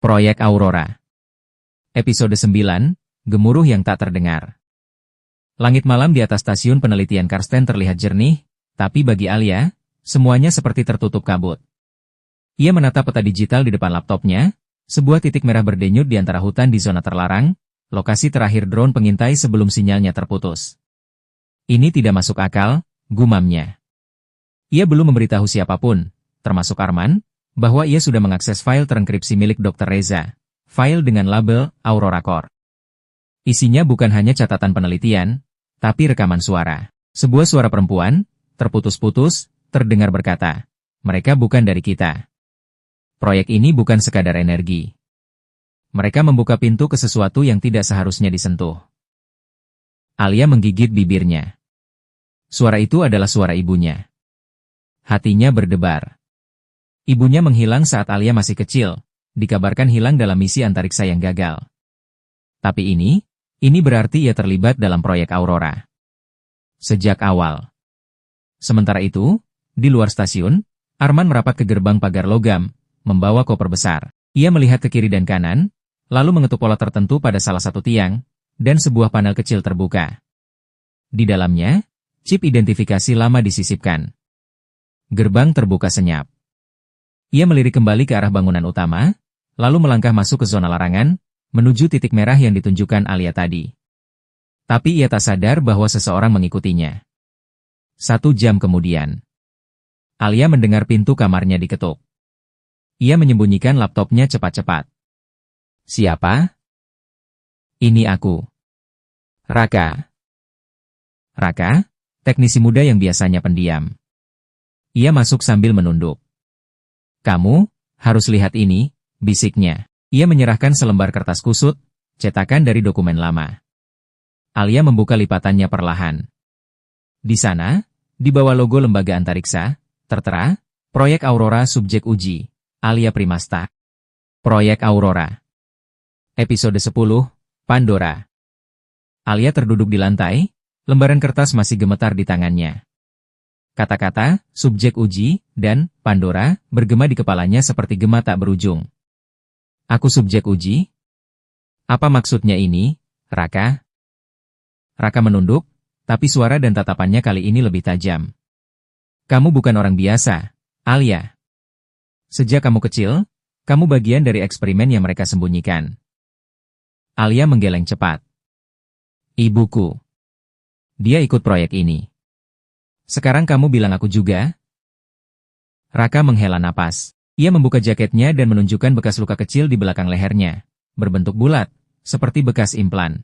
Proyek Aurora. Episode 9, Gemuruh yang tak terdengar. Langit malam di atas stasiun penelitian Karsten terlihat jernih, tapi bagi Alia, semuanya seperti tertutup kabut. Ia menatap peta digital di depan laptopnya, sebuah titik merah berdenyut di antara hutan di zona terlarang, lokasi terakhir drone pengintai sebelum sinyalnya terputus. Ini tidak masuk akal, gumamnya. Ia belum memberitahu siapapun, termasuk Arman, bahwa ia sudah mengakses file terenkripsi milik Dr. Reza, file dengan label Aurora Core. Isinya bukan hanya catatan penelitian, tapi rekaman suara. Sebuah suara perempuan, terputus-putus, terdengar berkata, "Mereka bukan dari kita. Proyek ini bukan sekadar energi." Mereka membuka pintu ke sesuatu yang tidak seharusnya disentuh. Alia menggigit bibirnya. Suara itu adalah suara ibunya. Hatinya berdebar. Ibunya menghilang saat Alia masih kecil, dikabarkan hilang dalam misi antariksa yang gagal. Tapi ini berarti ia terlibat dalam proyek Aurora. Sejak awal. Sementara itu, di luar stasiun, Arman merapat ke gerbang pagar logam, membawa koper besar. Ia melihat ke kiri dan kanan, lalu mengetuk pola tertentu pada salah satu tiang, dan sebuah panel kecil terbuka. Di dalamnya, chip identifikasi lama disisipkan. Gerbang terbuka senyap. Ia melirik kembali ke arah bangunan utama, lalu melangkah masuk ke zona larangan, menuju titik merah yang ditunjukkan Alia tadi. Tapi ia tak sadar bahwa seseorang mengikutinya. 1 jam kemudian, Alia mendengar pintu kamarnya diketuk. Ia menyembunyikan laptopnya cepat-cepat. "Siapa?" "Ini aku. Raka." Raka, teknisi muda yang biasanya pendiam. Ia masuk sambil menunduk. "Kamu harus lihat ini," bisiknya. Ia menyerahkan selembar kertas kusut, cetakan dari dokumen lama. Alia membuka lipatannya perlahan. Di sana, di bawah logo lembaga antariksa, tertera, Proyek Aurora Subjek Uji, Alia Primasta. Proyek Aurora. Episode 10, Pandora. Alia terduduk di lantai, lembaran kertas masih gemetar di tangannya. Kata-kata, subjek uji, dan Pandora bergema di kepalanya seperti gema tak berujung. "Aku subjek uji? Apa maksudnya ini, Raka?" Raka menunduk, tapi suara dan tatapannya kali ini lebih tajam. "Kamu bukan orang biasa, Alia. Sejak kamu kecil, kamu bagian dari eksperimen yang mereka sembunyikan." Alia menggeleng cepat. "Ibuku. Dia ikut proyek ini. Sekarang kamu bilang aku juga?" Raka menghela napas. Ia membuka jaketnya dan menunjukkan bekas luka kecil di belakang lehernya, berbentuk bulat, seperti bekas implan.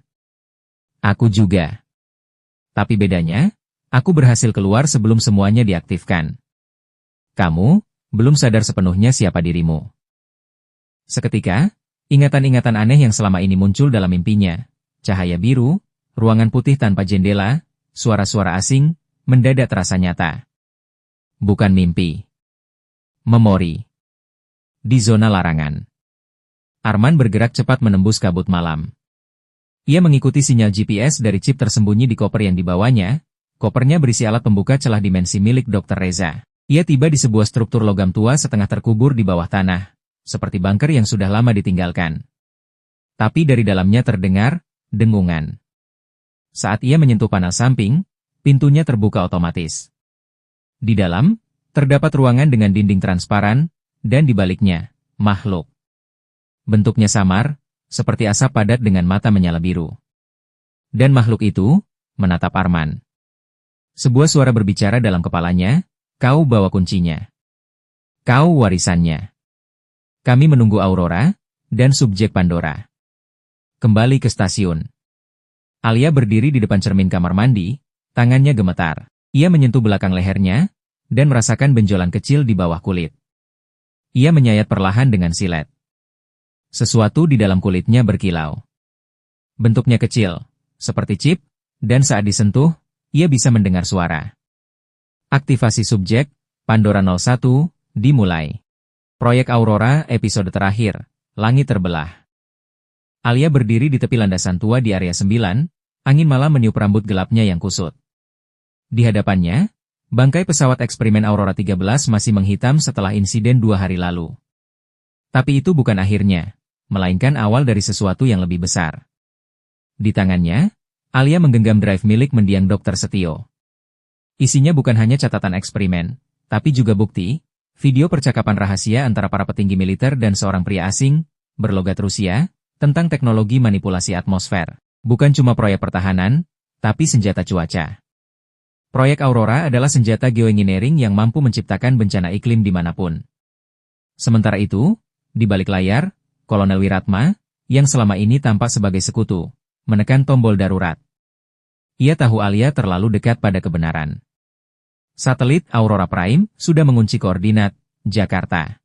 "Aku juga. Tapi bedanya, aku berhasil keluar sebelum semuanya diaktifkan. Kamu belum sadar sepenuhnya siapa dirimu." Seketika, ingatan-ingatan aneh yang selama ini muncul dalam mimpinya, cahaya biru, ruangan putih tanpa jendela, suara-suara asing, mendadak terasa nyata. Bukan mimpi. Memori. Di zona larangan. Arman bergerak cepat menembus kabut malam. Ia mengikuti sinyal GPS dari chip tersembunyi di koper yang dibawanya. Kopernya berisi alat pembuka celah dimensi milik Dr. Reza. Ia tiba di sebuah struktur logam tua setengah terkubur di bawah tanah, seperti bunker yang sudah lama ditinggalkan. Tapi dari dalamnya terdengar dengungan. Saat ia menyentuh panel samping, pintunya terbuka otomatis. Di dalam, terdapat ruangan dengan dinding transparan, dan di baliknya, makhluk. Bentuknya samar, seperti asap padat dengan mata menyala biru. Dan makhluk itu menatap Arman. Sebuah suara berbicara dalam kepalanya, "Kau bawa kuncinya. Kau warisannya. Kami menunggu Aurora, dan subjek Pandora." Kembali ke stasiun. Alia berdiri di depan cermin kamar mandi, tangannya gemetar. Ia menyentuh belakang lehernya, dan merasakan benjolan kecil di bawah kulit. Ia menyayat perlahan dengan silet. Sesuatu di dalam kulitnya berkilau. Bentuknya kecil, seperti chip, dan saat disentuh, ia bisa mendengar suara. Aktivasi subjek, Pandora 01, dimulai. Proyek Aurora, episode terakhir, Langit Terbelah. Alia berdiri di tepi landasan tua di area 9, angin malam meniup rambut gelapnya yang kusut. Di hadapannya, bangkai pesawat eksperimen Aurora 13 masih menghitam setelah insiden 2 hari lalu. Tapi itu bukan akhirnya. melainkan awal dari sesuatu yang lebih besar. Di tangannya, Alia menggenggam drive milik mendiang Dr. Setio. Isinya bukan hanya catatan eksperimen, tapi juga bukti, video percakapan rahasia antara para petinggi militer dan seorang pria asing, berlogat Rusia, tentang teknologi manipulasi atmosfer. Bukan cuma proyek pertahanan, tapi senjata cuaca. Proyek Aurora adalah senjata geoengineering yang mampu menciptakan bencana iklim dimanapun. Sementara itu, di balik layar, Kolonel Wiratma, yang selama ini tampak sebagai sekutu, menekan tombol darurat. Ia tahu Alia terlalu dekat pada kebenaran. Satelit Aurora Prime sudah mengunci koordinat Jakarta.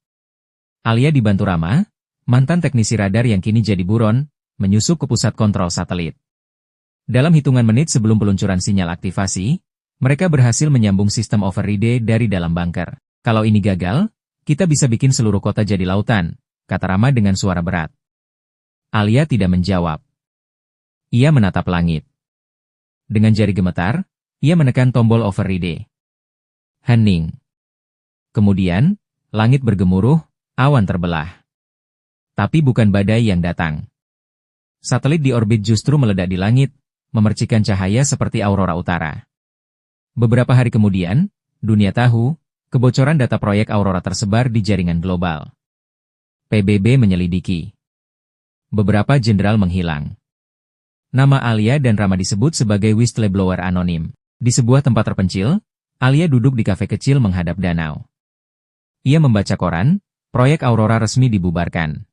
Alia dibantu Rama, mantan teknisi radar yang kini jadi buron, menyusup ke pusat kontrol satelit. Dalam hitungan menit sebelum peluncuran sinyal aktivasi, mereka berhasil menyambung sistem override dari dalam bunker. Kalau ini gagal, kita bisa bikin seluruh kota jadi lautan, kata Rama dengan suara berat. Alia tidak menjawab. Ia menatap langit. Dengan jari gemetar, ia menekan tombol override. Hening. Kemudian, langit bergemuruh, awan terbelah. Tapi bukan badai yang datang. Satelit di orbit justru meledak di langit, memercikan cahaya seperti aurora utara. Beberapa hari kemudian, dunia tahu, kebocoran data proyek Aurora tersebar di jaringan global. PBB menyelidiki. Beberapa jenderal menghilang. Nama Alia dan Rama disebut sebagai whistleblower anonim. Di sebuah tempat terpencil, Alia duduk di kafe kecil menghadap danau. Ia membaca koran, proyek Aurora resmi dibubarkan.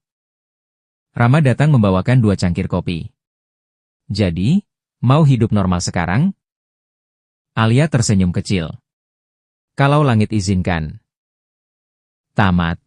Rama datang membawakan 2 cangkir kopi. Jadi, mau hidup normal sekarang? Alia tersenyum kecil. Kalau langit izinkan. Tamat.